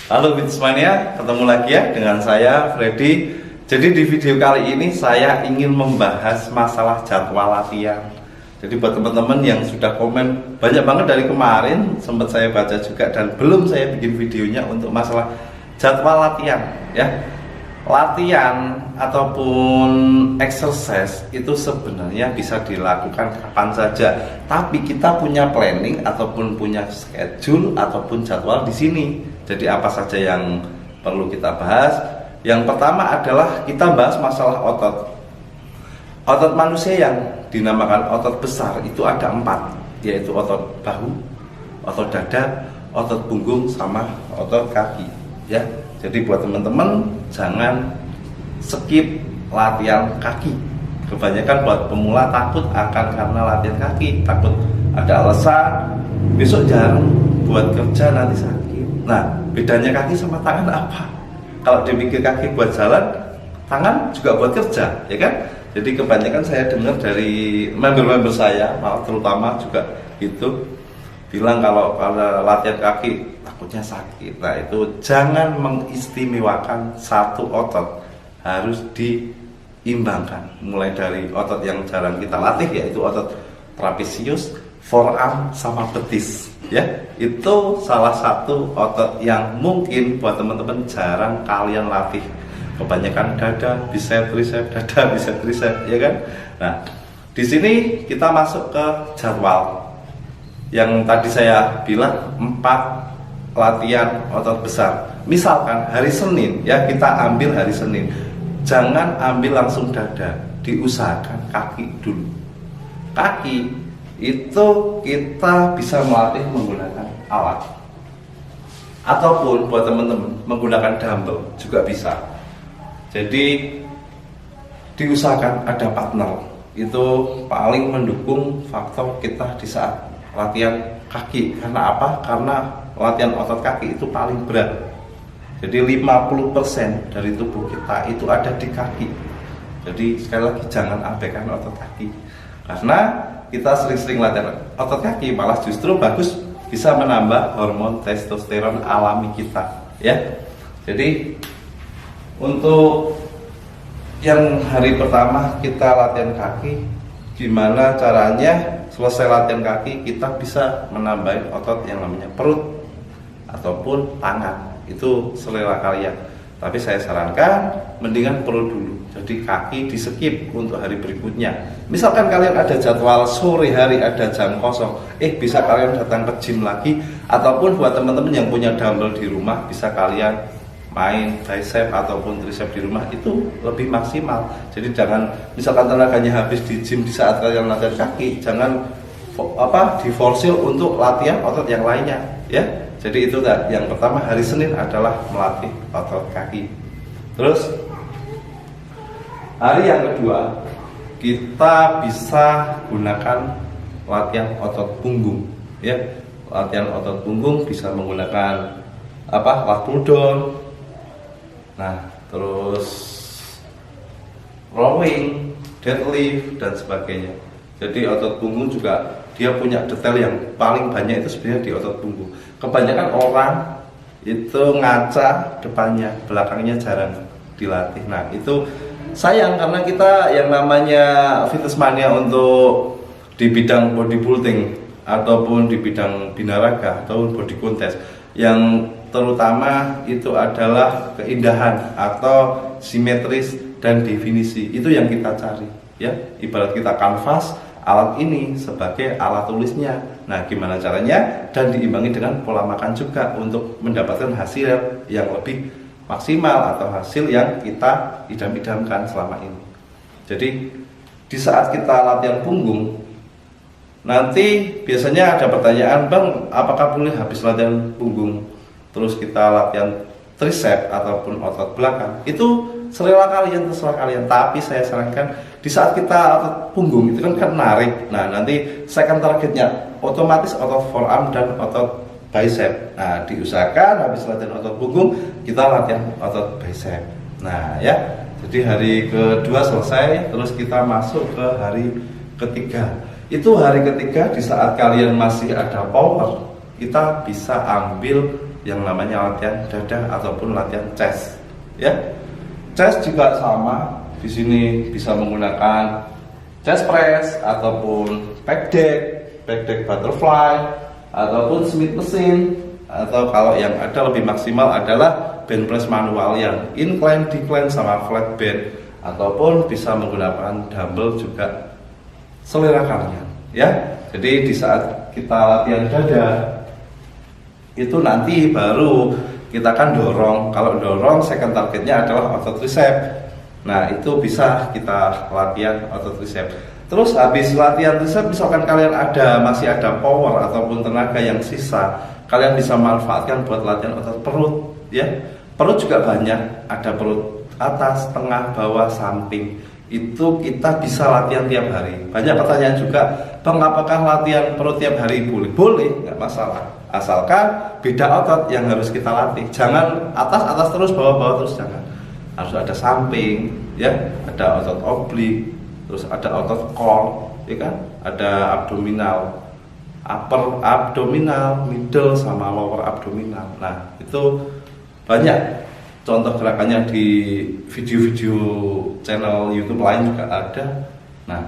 Halo Fitnessmania, ketemu lagi ya dengan saya Freddy. Jadi di video kali ini saya ingin membahas masalah jadwal latihan. Jadi buat teman-teman yang sudah komen banyak banget dari kemarin, sempat saya baca juga dan belum saya bikin videonya untuk masalah jadwal latihan ya. Latihan ataupun exercise itu sebenarnya bisa dilakukan kapan saja, tapi kita punya planning ataupun punya schedule ataupun jadwal di sini. Jadi apa saja yang perlu kita bahas? Yang pertama adalah kita bahas masalah otot. Otot manusia yang dinamakan otot besar itu ada 4, yaitu otot bahu, otot dada, otot punggung, sama otot kaki ya. Jadi buat teman-teman jangan skip latihan kaki. Kebanyakan buat pemula takut akan karena latihan kaki, takut ada alasan besok jarang buat kerja nanti sakit. Nah, bedanya kaki sama tangan apa? Kalau dipikir kaki buat jalan, tangan juga buat kerja, ya kan? Jadi kebanyakan saya dengar dari member-member saya, malah terutama juga itu bilang kalau latihan kaki takutnya sakit. Nah, itu jangan mengistimewakan satu otot, harus diimbangkan. Mulai dari otot yang jarang kita latih, yaitu otot trapezius, forearm, sama betis ya. Itu salah satu otot yang mungkin buat teman-teman jarang kalian latih. Kebanyakan dada, bicep, tricep, dada, bicep, tricep, ya kan? Nah, di sini kita masuk ke jadwal yang tadi saya bilang 4 latihan otot besar. Misalkan hari Senin ya, kita ambil hari Senin. Jangan ambil langsung dada, diusahakan kaki dulu. Kaki itu kita bisa melatih menggunakan alat, ataupun buat teman-teman menggunakan dumbbell juga bisa. Jadi diusahakan ada partner, itu paling mendukung faktor kita di saat latihan kaki. Karena apa? Karena latihan otot kaki itu paling berat. Jadi 50% dari tubuh kita itu ada di kaki. Jadi sekali lagi jangan abaikan otot kaki. Karena kita sering-sering latihan otot kaki malah justru bagus, bisa menambah hormon testosteron alami kita ya. Jadi untuk yang hari pertama kita latihan kaki, gimana caranya selesai latihan kaki kita bisa menambah otot yang namanya perut ataupun tangan. Itu selera kalian, tapi saya sarankan mendingan perut dulu. Jadi kaki di skip untuk hari berikutnya. Misalkan kalian ada jadwal sore hari, ada jam kosong, bisa kalian datang ke gym lagi. Ataupun buat teman-teman yang punya dumbbell di rumah, bisa kalian main bicep ataupun tricep di rumah, itu lebih maksimal. Jadi jangan, misalkan tenaganya habis di gym di saat kalian latihan kaki, jangan diforsil untuk latihan otot yang lainnya ya. Jadi itu yang pertama, hari Senin adalah melatih otot kaki. Terus hari yang kedua kita bisa gunakan latihan otot punggung ya. Latihan otot punggung bisa menggunakan lat pull down. Nah, terus rowing, deadlift dan sebagainya. Jadi otot punggung juga dia punya detail yang paling banyak itu sebenarnya di otot punggung. Kebanyakan orang itu ngaca depannya, belakangnya jarang dilatih. Nah, itu sayang karena kita yang namanya Fitnessmania untuk di bidang bodybuilding ataupun di bidang binaraga ataupun body contest, yang terutama itu adalah keindahan atau simetris dan definisi. Itu yang kita cari ya. Ibarat kita kanvas, alat ini sebagai alat tulisnya. Nah, gimana caranya? Dan diimbangi dengan pola makan juga untuk mendapatkan hasil yang lebih maksimal atau hasil yang kita idam-idamkan selama ini. Jadi di saat kita latihan punggung, nanti biasanya ada pertanyaan, Bang, apakah boleh habis latihan punggung terus kita latihan tricep ataupun otot belakang? Itu selera kalian, terserah kalian. Tapi saya sarankan di saat kita otot punggung itu kan narik. Nah, nanti second targetnya otomatis otot forearm dan otot bicep. Nah, diusahakan habis latihan otot punggung kita latihan otot bicep. Nah ya, jadi hari kedua selesai, terus kita masuk ke hari ketiga. Itu hari ketiga di saat kalian masih ada power, kita bisa ambil yang namanya latihan dada ataupun latihan chest ya. Chest juga sama, di sini bisa menggunakan chest press ataupun back deck butterfly ataupun Smith machine, atau kalau yang ada lebih maksimal adalah bench press manual yang incline, decline sama flat bend, ataupun bisa menggunakan dumbbell juga selera kalian ya. Jadi di saat kita latihan dada itu nanti baru kita akan dorong. Kalau dorong second targetnya adalah otot tricep. Nah itu bisa kita latihan otot tricep. Terus habis latihan tricep, misalkan kalian masih ada power ataupun tenaga yang sisa, kalian bisa manfaatkan buat latihan otot perut ya. Perut juga banyak, ada perut atas, tengah, bawah, samping. Itu kita bisa latihan tiap hari. Banyak pertanyaan juga, Bang, apakah latihan perut tiap hari boleh? Boleh, nggak masalah. Asalkan beda otot yang harus kita latih. Jangan atas terus, bawah terus, jangan. Harus ada samping, ya, ada otot oblik, terus ada otot core, ya kan? Ada abdominal, upper abdominal, middle sama lower abdominal. Nah, itu banyak contoh gerakannya di video-video channel YouTube lain juga ada. Nah,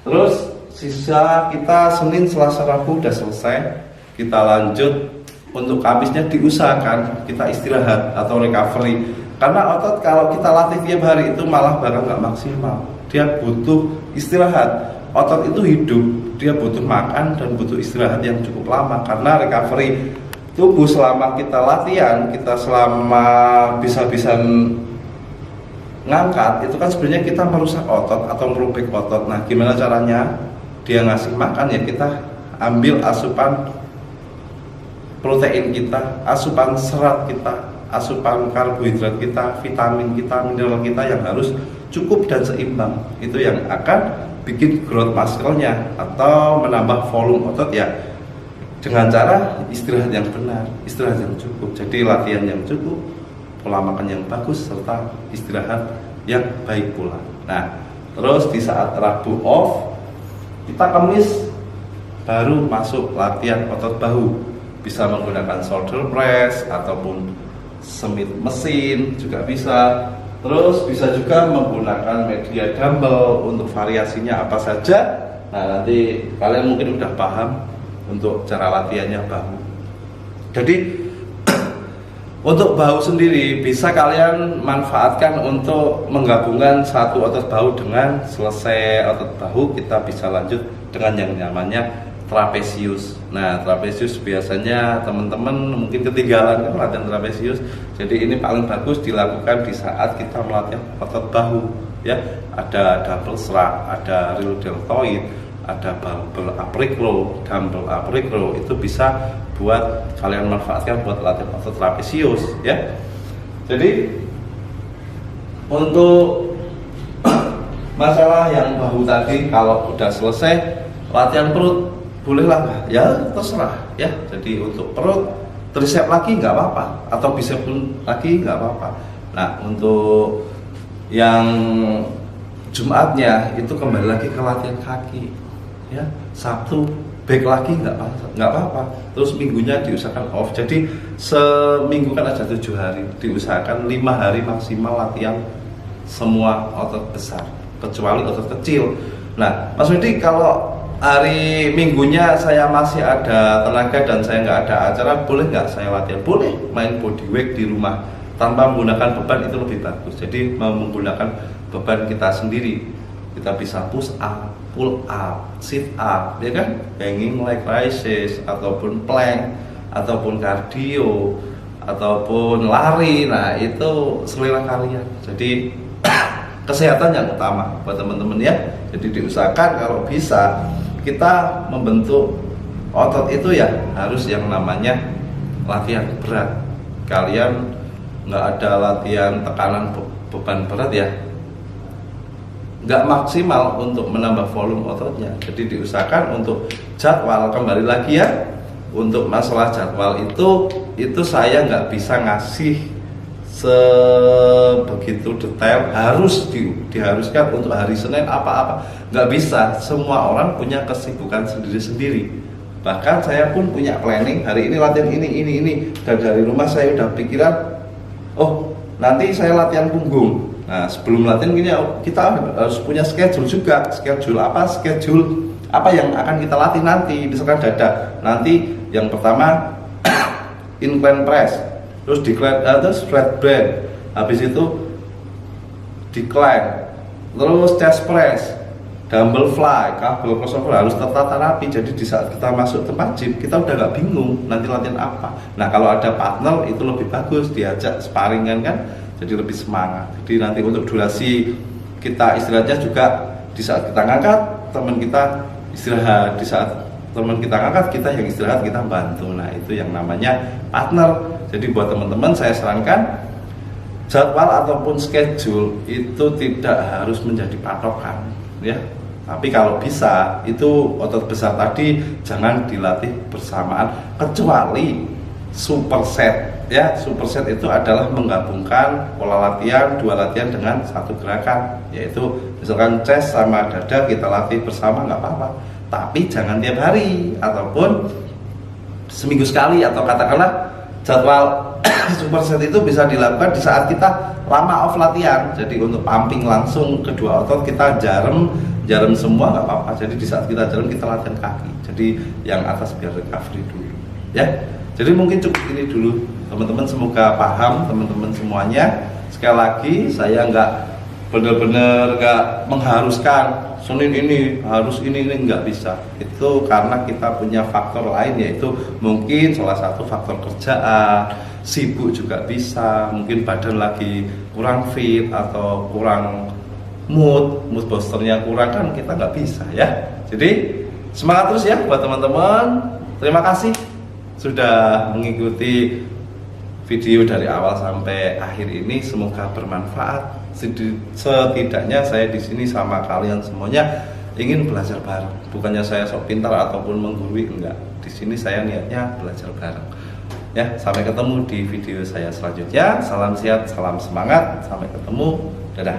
terus sisa kita Senin, Selasa, Rabu udah selesai. Kita lanjut untuk Kamisnya diusahakan kita istirahat atau recovery. Karena otot kalau kita latih tiap hari itu malah bakal nggak maksimal. Dia butuh istirahat. Otot itu hidup, dia butuh makan dan butuh istirahat yang cukup lama. Karena recovery tubuh selama kita latihan, kita selama bisa-bisa ngangkat, itu kan sebenarnya kita merusak otot atau merobek otot. Nah, gimana caranya? Dia ngasih makan ya kita ambil asupan protein kita, asupan serat kita, asupan karbohidrat kita, vitamin kita, mineral kita yang harus cukup dan seimbang. Itu yang akan bikin growth muscle-nya atau menambah volume otot ya, dengan cara istirahat yang benar, istirahat yang cukup. Jadi latihan yang cukup, pola makan yang bagus, serta istirahat yang baik pula. Nah, terus di saat Rabu off, kita Kamis baru masuk latihan otot bahu. Bisa menggunakan shoulder press ataupun Smith machine juga bisa. Terus bisa juga menggunakan media dumbbell untuk variasinya apa saja. Nah, nanti kalian mungkin udah paham untuk cara latihannya bahu. Jadi untuk bahu sendiri bisa kalian manfaatkan untuk menggabungkan satu otot bahu. Dengan selesai otot bahu, kita bisa lanjut dengan yang namanya trapesius. Nah, trapesius biasanya teman-teman mungkin ketinggalan kan latihan trapesius. Jadi ini paling bagus dilakukan di saat kita melatih otot bahu ya. Ada double struct, ada real deltoid, ada barbell upper row, dumbbell upper row. Itu bisa buat kalian manfaatkan buat latihan otot trapesius ya. Jadi untuk masalah yang bahu tadi, kalau udah selesai latihan perut, bolehlah ya, terserah ya. Jadi untuk perut, tricep lagi nggak apa-apa, atau bicep pun lagi nggak apa-apa. Nah, untuk yang Jumatnya itu kembali lagi ke latihan kaki ya. Sabtu back lagi nggak apa-apa. Terus minggunya diusahakan off. Jadi seminggu kan ada 7 hari, diusahakan 5 hari maksimal latihan semua otot besar kecuali otot kecil. Nah, Mas Widi, kalau hari Minggunya saya masih ada tenaga dan saya nggak ada acara, boleh nggak saya latihan? Boleh, main body weight di rumah tanpa menggunakan beban, itu lebih bagus. Jadi menggunakan beban kita sendiri, kita bisa push up, pull up, sit up, ya kan, hanging leg raises, ataupun plank, ataupun cardio, ataupun lari. Nah, itu selera kalian. Jadi kesehatan yang utama buat teman-teman ya. Jadi diusahakan kalau bisa kita membentuk otot itu ya harus yang namanya latihan berat. Kalian nggak ada latihan tekanan beban berat ya, nggak maksimal untuk menambah volume ototnya. Jadi diusahakan untuk jadwal, kembali lagi ya, untuk masalah jadwal itu saya nggak bisa ngasih sebegitu detail harus diharuskan untuk hari Senin apa-apa, nggak bisa. Semua orang punya kesibukan sendiri-sendiri Bahkan saya pun punya planning hari ini latihan ini, dan dari rumah saya udah pikiran, oh nanti saya latihan punggung. Nah sebelum latihan gini kita harus punya schedule juga, schedule apa yang akan kita latih nanti. Misalkan dada, nanti yang pertama incline press, terus decline, terus flat bend, habis itu decline, terus chest press, dumbbell fly, kabel crossover, harus tertata rapi. Jadi di saat kita masuk tempat gym kita udah nggak bingung nanti latihan apa. Nah kalau ada partner itu lebih bagus, diajak sparingan kan, jadi lebih semangat. Jadi nanti untuk durasi kita istirahatnya juga di saat kita ngangkat, teman kita istirahat, di saat teman kita ngangkat kita yang istirahat, kita bantu. Nah itu yang namanya partner. Jadi buat teman-teman saya sarankan jadwal ataupun schedule itu tidak harus menjadi patokan ya. Tapi kalau bisa itu otot besar tadi jangan dilatih bersamaan, kecuali superset ya. Superset itu adalah menggabungkan pola latihan, 2 latihan dengan 1 gerakan, yaitu misalkan chest sama dada kita latih bersama nggak apa-apa, tapi jangan tiap hari ataupun seminggu sekali. Atau katakanlah jadwal superset itu bisa dilakukan di saat kita lama off latihan. Jadi untuk pumping langsung kedua otot kita jarem semua nggak apa-apa. Jadi di saat kita jarem kita latihan kaki. Jadi yang atas biar recovery dulu ya. Jadi mungkin cukup ini dulu teman-teman, semoga paham teman-teman semuanya. Sekali lagi saya nggak benar-benar nggak mengharuskan Senin ini harus ini nggak bisa. Itu karena kita punya faktor lain, yaitu mungkin salah satu faktor kerjaan, sibuk juga bisa, mungkin badan lagi kurang fit atau kurang mood boosternya kurang, kan kita nggak bisa ya. Jadi semangat terus ya buat teman-teman. Terima kasih sudah mengikuti video dari awal sampai akhir ini, semoga bermanfaat. Setidaknya saya di sini sama kalian semuanya ingin belajar bareng. Bukannya saya sok pintar ataupun menggurui, enggak. Di sini saya niatnya belajar bareng. Ya, sampai ketemu di video saya selanjutnya. Salam sehat, salam semangat. Sampai ketemu. Dadah.